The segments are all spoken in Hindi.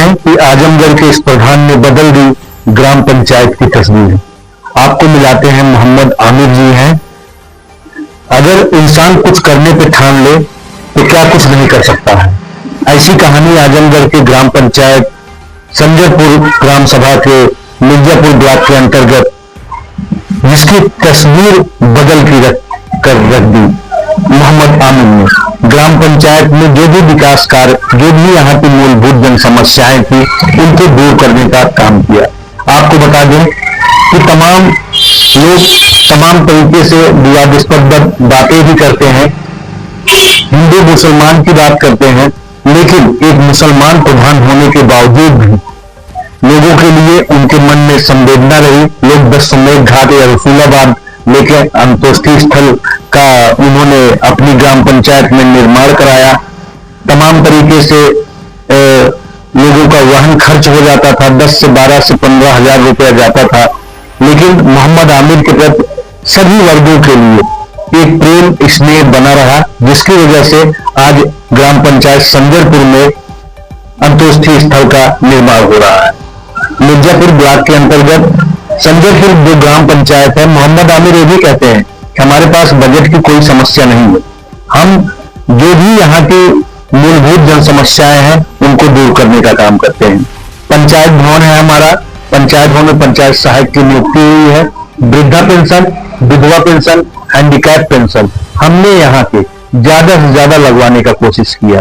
दें कि आजमगढ़ के इस प्रधान ने बदल दी ग्राम पंचायत की तस्वीर। आपको मिलाते हैं मोहम्मद आमिर जी हैं। अगर इंसान कुछ करने पे ठान ले तो क्या कुछ नहीं कर सकता है। ऐसी कहानी आजमगढ़ के ग्राम पंचायत संजयपुर ग्राम सभा के मिर्जापुर ब्लॉक के अंतर्गत, जिसकी तस्वीर बदल कर रख दी मोहम्मद आमिर ने। ग्राम पंचायत में जो भी विकास कार्य, जो भी यहाँ की मूलभूत जन समस्याएं थी, उनको दूर करने का काम किया। आपको बता दें कि तमाम लोग तमाम तरीके से विवादास्पद बातें भी करते हैं, हिंदू मुसलमान की बात करते हैं, लेकिन एक मुसलमान प्रधान होने के बावजूद भी लोगों के लिए उनके मन में संवेदना रही। लोग दशमेध घाट या रसूलाबाद लेके अंत्येष्टि स्थल का उन्होंने अपनी ग्राम पंचायत में निर्माण कराया। तमाम तरीके से लोगों का वाहन खर्च हो जाता था, 10 से 12 से 15 हजार रुपया जाता था, लेकिन मोहम्मद आमिर के प्रति सभी वर्गों के लिए एक प्रेम स्नेह बना रहा, जिसकी वजह से आज ग्राम पंचायत संजयपुर में अंत्येष्टि स्थल का निर्माण हो रहा है। मिर्जापुर ब्लॉक के अंतर्गत संजयपुर जो ग्राम पंचायत है, मोहम्मद आमिर ये भी कहते हैं कि हमारे पास बजट की कोई समस्या नहीं है। हम जो भी यहाँ की मूलभूत जन समस्याएं हैं उनको दूर करने का काम करते हैं। पंचायत भवन है हमारा, पंचायत भवन में पंचायत सहायक की नियुक्ति हुई है। वृद्धा पेंशन, विधवा पेंशन, हैंडीकैप पेंशन हमने यहाँ के ज्यादा से ज्यादा लगवाने का कोशिश किया।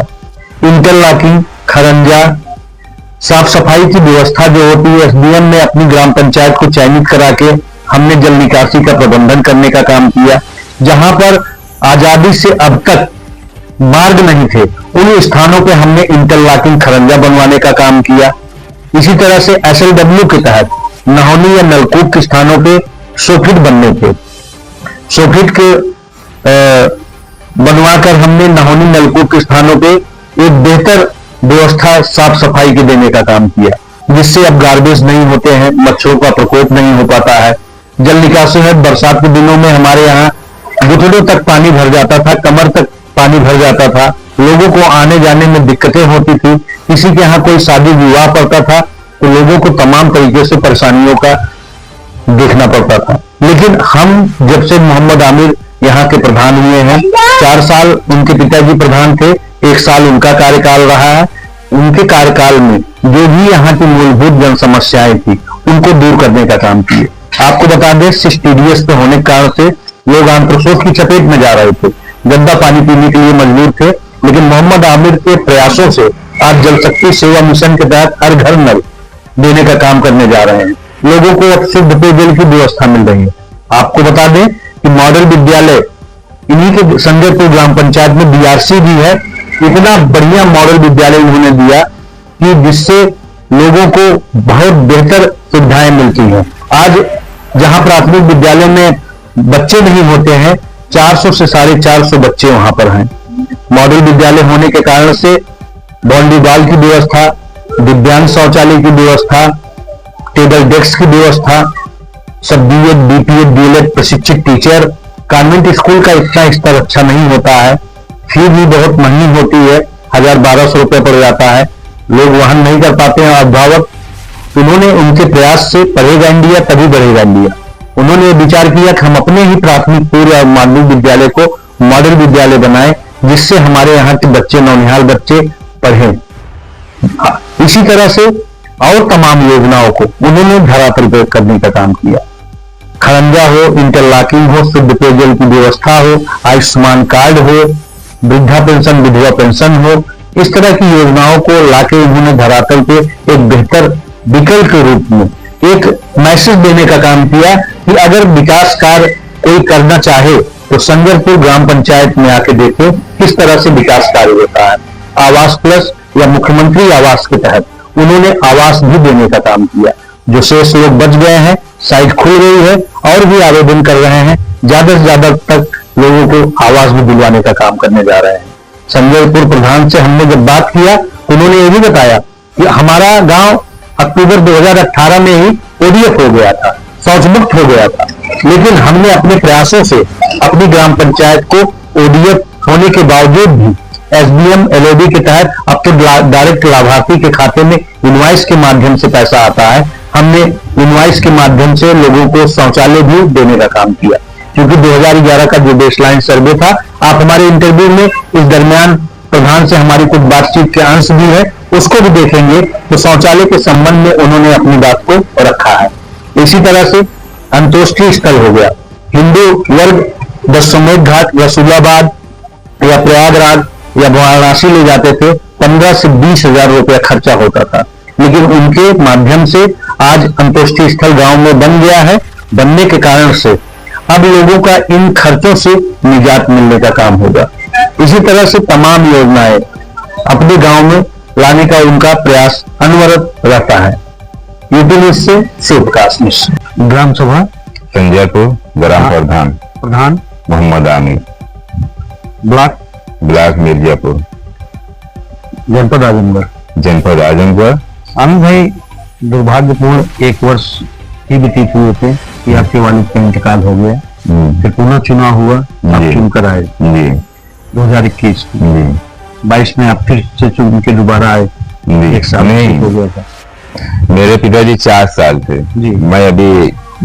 इंटरलॉकिंग, खरंजा, साफ सफाई की व्यवस्था जो होती है, एसडीएम ने अपनी ग्राम पंचायत को चयनित करा के हमने जल निकासी का प्रबंधन करने का काम किया। जहां पर आजादी से अब तक मार्ग नहीं थे, उन स्थानों पे हमने इंटरलॉकिंग, खरंजा बनवाने का काम किया। इसी तरह से एसएलडब्ल्यू के तहत नहौनी या नलकूप के स्थानों पे सोफिट बनने थे, सोफिट के बनवाकर हमने नहौनी नलकूप के स्थानों पे एक बेहतर व्यवस्था साफ सफाई के देने का काम किया, जिससे अब गार्बेज नहीं होते हैं, मच्छरों का प्रकोप नहीं हो पाता है। जल निकासी है, बरसात के दिनों में हमारे यहाँ घुटनों तक पानी भर जाता था, कमर तक पानी भर जाता था, लोगों को आने जाने में दिक्कतें होती थी। किसी के यहाँ कोई शादी विवाह पड़ता था तो लोगों को तमाम तरीके से परेशानियों का देखना पड़ता था। लेकिन हम जब से मोहम्मद आमिर यहाँ के प्रधान हुए हैं, 4 साल उनके पिताजी प्रधान थे, 1 साल उनका कार्यकाल रहा है। उनके कार्यकाल में जो भी यहाँ की मूलभूत जन समस्याएं थी उनको दूर करने का काम किए। आपको बता दें, टीडीएस पे होने के कारण से लोग आंत्रशोथ की चपेट में जा रहे थे, गंदा पानी पीने के लिए मजबूर थे, लेकिन मोहम्मद आमिर के प्रयासों से आज जल शक्ति सेवा मिशन के तहत हर घर नल देने का काम करने जा रहे हैं। लोगों को अब शुद्ध पेयजल की व्यवस्था मिल रही है। आपको बता दें कि मॉडल विद्यालय इन्हीं के संजयपुर ग्राम पंचायत में बीआरसी भी है। इतना बढ़िया मॉडल विद्यालय उन्होंने दिया कि जिससे लोगों को बहुत बेहतर सुविधाएं मिलती हैं। आज जहां प्राथमिक विद्यालय में बच्चे नहीं होते हैं, 400 से 450 बच्चे वहां पर हैं। मॉडल विद्यालय होने के कारण से वॉलीबॉल की व्यवस्था, दिव्यांग शौचालय की व्यवस्था, टेबल डेस्क की व्यवस्था, सब बीएड, बीपीएड, डीएलएड प्रशिक्षित टीचर। कॉन्वेंट स्कूल का इतना स्तर अच्छा नहीं होता है, फी भी बहुत महंगी होती है, 1000-1200 रुपए पड़ जाता है, लोग वहन नहीं कर पाते हैं अभिभावक। उन्होंने उनके प्रयास से पढ़ेगा इंडिया तभी बढ़ेगा इंडिया। उन्होंने विचार किया कि हम अपने ही प्राथमिक पूर्व और माध्यमिक विद्यालय को मॉडल विद्यालय बनाएं, जिससे हमारे यहाँ के बच्चे, नौनिहाल बच्चे पढ़ें। इसी तरह से और तमाम योजनाओं को उन्होंने धरातल पर करने का काम किया। खरंजा हो, इंटरलॉकिंग हो, शुद्ध पेयजल की व्यवस्था हो, आयुष्मान कार्ड हो, वृद्धा पेंशन, विधवा पेंशन हो, इस तरह की योजनाओं को लाके उन्होंने धरातल पे एक बेहतर विकल्प के रूप में एक मैसेज देने का काम किया कि अगर विकास कार्य कोई करना चाहे तो संजयपुर ग्राम पंचायत में आके देखे किस तरह से विकास कार्य होता है। आवास प्लस या मुख्यमंत्री आवास के तहत उन्होंने आवास भी देने का काम किया। जो शेष लोग बच गए हैं, साइट खुल गई है और भी आवेदन कर रहे हैं, ज्यादा से ज्यादा तक लोगों को आवास भी दिलवाने का काम करने जा रहे हैं। संजयपुर प्रधान से हमने जब बात किया, उन्होंने ये भी बताया कि हमारा गांव अक्टूबर 2018 में ही ओडीएफ हो गया था, शौच मुक्त हो गया था, लेकिन हमने अपने प्रयासों से अपनी ग्राम पंचायत को ओडीएफ होने के बावजूद भी एसबीएम एलओडी के तहत अब तो डायरेक्ट लाभार्थी के खाते में इनवॉइस के माध्यम से पैसा आता है। हमने इनवॉइस के माध्यम से लोगों को शौचालय भी देने का काम किया, क्योंकि 2011 का जो बेसलाइन सर्वे था, आप हमारे इंटरव्यू में इस दरमियान प्रधान से हमारी कुछ बातचीत के अंश भी है, उसको भी देखेंगे तो शौचालय के संबंध में उन्होंने अपनी बात को रखा है। इसी तरह से अंतोष्टि स्थल हो गया, हिंदू वर्ग दशमेध घाट, रसूलाबाद या प्रयागराज या वाराणसी ले जाते थे, 15 से 20 हजार रुपया खर्चा होता था, लेकिन उनके माध्यम से आज अंतोष्टि स्थल गांव में बन गया है। बनने के कारण से अब लोगों का इन खर्चों से निजात मिलने का काम होगा। इसी तरह से तमाम योजनाएं अपने गांव में लाने का उनका प्रयास अनवरत रहता है। यूपी न्यूज से शिव प्रकाश मिश्र। ग्राम सभा संजयपुर, ग्राम प्रधान मोहम्मद आमिर, ब्लॉक मिर्जापुर, जनपद आजमगढ़। आमिर भाई, दुर्भाग्यपूर्ण एक वर्ष ही व्यतीत हुए थे कि आपके वालिद का इंतकाल हो गया, फिर पुनः चुनाव हुआ, आप चुनकर आए 2021 में, 22 में आप फिर से चुन के दोबारा आए, एक साल नहीं हो गया था। मेरे पिताजी 4 साल थे जी, मैं अभी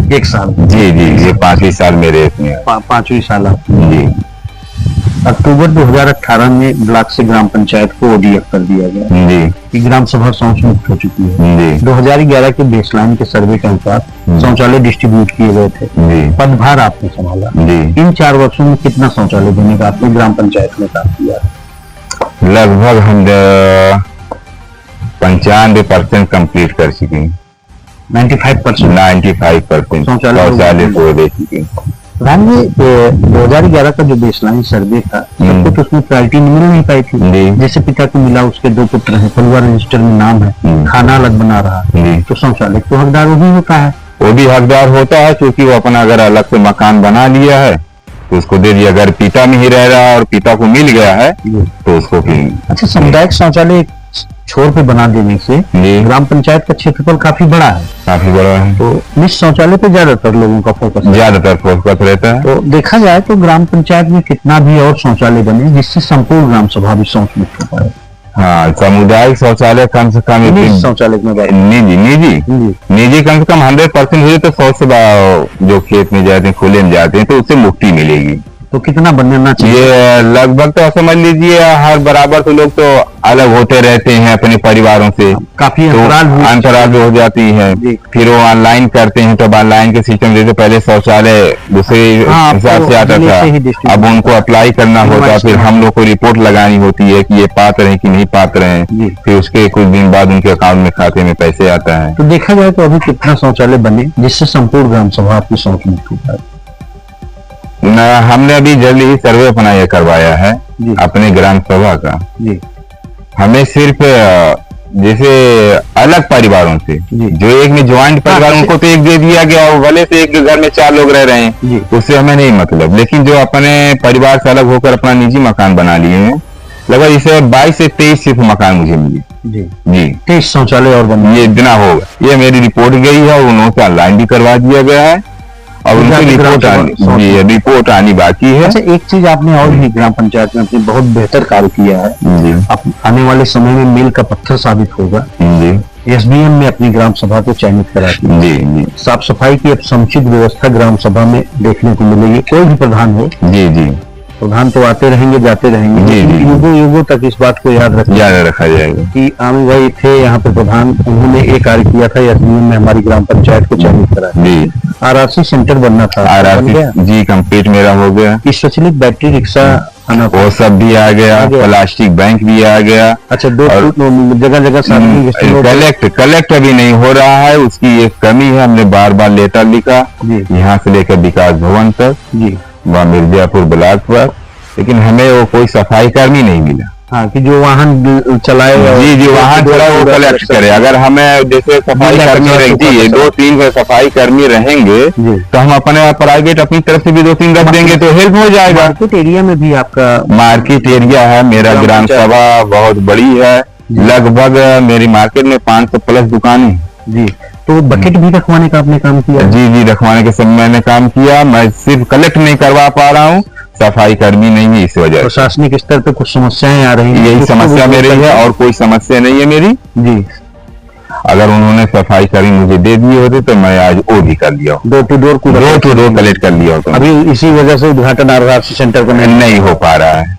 1 साल। जी, ये 5वीं साल मेरे इसमें 5वीं साल आप। जी। अक्टूबर 2018 में ब्लॉक से ग्राम पंचायत को ओडीएफ कर दिया गया जी, कि ग्राम सभा शौच मुक्त हो चुकी है। जी। 2011 के बेसलाइन के सर्वे के अनुसार शौचालय डिस्ट्रीब्यूट किए गए थे, जी। पदभार आपने संभाला जी। इन 4 वर्षों में कितना शौचालय देने का आपने ग्राम पंचायत में काम किया? लगभग हम 95% कंप्लीट कर चुके हैं। 95% शौचालय को दे चुके हैं। प्रधान जी, 2011 का जो बेसलाइन सर्वे था, सबको तो उसमें प्रायोरिटी मिल नहीं पाई थी। जैसे पिता को मिला, उसके 2 पुत्र हैं, परिवार रजिस्टर में नाम है, खाना अलग बना रहा है, तो शौचालय तो हकदार वही होता है। वो भी हकदार होता है, क्योंकि वो अपना अगर अलग से मकान बना लिया है तो उसको दे दिया। अगर पिता में ही रह रहा है और पिता को मिल गया है तो उसको फिर। अच्छा, सामुदायिक शौचालय छोर पे बना देने से ग्राम पंचायत का क्षेत्रफल काफी बड़ा है, तो निश्चित शौचालय पे ज्यादातर लोगों का फोकस रहता है। तो देखा जाए तो ग्राम पंचायत में कितना भी और शौचालय बने जिससे संपूर्ण ग्राम सभा भी शौच मुक्त हो पाए। हाँ, सामुदायिक शौचालय कम से कम शौचालय में निजी कम से कम 100% हुए तो 100 से जो खेत में जाते हैं, खुले में जाते हैं, तो उससे मुक्ति मिलेगी। तो कितना बनना चाहिए? ये लगभग तो समझ लीजिए हर बराबर तो लोग तो अलग होते रहते हैं अपने परिवारों से, काफी अंतराल भी हो जाती है। फिर वो ऑनलाइन करते हैं, तो ऑनलाइन के सिस्टम जैसे पहले शौचालय दूसरे हिसाब से आता था, अब उनको अप्लाई करना होता, फिर हम लोग को रिपोर्ट लगानी होती है कि ये पात्र है कि नहीं पात्र हैं, फिर उसके कुछ दिन बाद उनके अकाउंट में खाते में पैसे आता है। तो देखा जाए तो अभी कितना शौचालय बने जिससे संपूर्ण ग्राम सभा आपकी शौच मुक्त हो पाए? हमने अभी जल्दी ही सर्वे अपना ये करवाया है अपने ग्राम सभा का। हमें सिर्फ जैसे अलग परिवारों से, जो एक में ज्वाइंट परिवार, उनको तो एक दे दिया गया, भले से एक घर में 4 लोग रह रहे हैं, उससे हमें नहीं मतलब। लेकिन जो अपने परिवार से अलग होकर अपना निजी मकान बना लिए हैं, लगभग इसे 22 से 23 सिर्फ मकान मुझे मिले। जी 23 शौचालय और बने, ये इतना होगा। ये मेरी रिपोर्ट गई है, उन्होंने ऑनलाइन भी करवा दिया गया है और उनकी रिपोर्ट आनी बाकी है। अच्छा, एक चीज आपने और भी ग्राम पंचायत में अपनी बहुत बेहतर कार्य किया है, आने वाले समय में मील का पत्थर साबित होगा। एसबीएम में अपनी ग्राम सभा को चयनित कराती, साफ सफाई की अब समुचित व्यवस्था ग्राम सभा में देखने को मिलेगी। कोई भी प्रधान हो, प्रधान तो आते रहेंगे जाते रहेंगे, युगों युगों तक इस बात को याद रखा जाएगा कि आमिर भाई थे यहाँ पे प्रधान, उन्होंने एक कार्य किया था, एसबीएम में हमारी ग्राम पंचायत को चयनित करा। आरआरसी सेंटर बनना था, जी कंप्लीट मेरा हो गया। स्वचालित बैटरी रिक्शा वो सब भी आ गया, प्लास्टिक बैंक भी आ गया। अच्छा, 2 जगह जगह कलेक्ट अभी नहीं हो रहा है, उसकी एक कमी है। हमने बार बार लेटर लिखा यहाँ से लेकर विकास भवन तक, वहाँ मिर्जापुर ब्लॉक पर, लेकिन हमें वो कोई सफाई कर्मी नहीं मिला। हाँ, कि जो वाहन चलाए, जी वाहन चलाए वो कलेक्ट करे। अगर हमें जैसे सफाई कर्मी रहेंगे, 2-3 सफाई कर्मी रहेंगे, तो हम अपने प्राइवेट अपनी तरफ से भी 2-3 रख देंगे तो हेल्प हो जाएगा। मार्केट एरिया में भी आपका मार्केट एरिया है, मेरा ग्राम सभा बहुत बड़ी है, लगभग मेरी मार्केट में 500 प्लस दुकानें। जी, तो बकेट भी रखवाने का आपने काम किया? जी रखवाने के समय मैंने काम किया। मैं सिर्फ कलेक्ट नहीं करवा पा रहा हूँ, सफाई कर्मी नहीं है, इस वजह से प्रशासनिक स्तर पे कुछ समस्याएं आ रही हैं, यही समस्या मेरी है और कोई समस्या नहीं है मेरी जी। अगर उन्होंने सफाई कर्मी मुझे दे दिए होते तो मैं आज वो भी कर लिया, डोर टू डोर कलेक्ट कर लिया होता। अभी इसी वजह से उद्घाटन आरआरसी सेंटर का नहीं हो पा रहा है।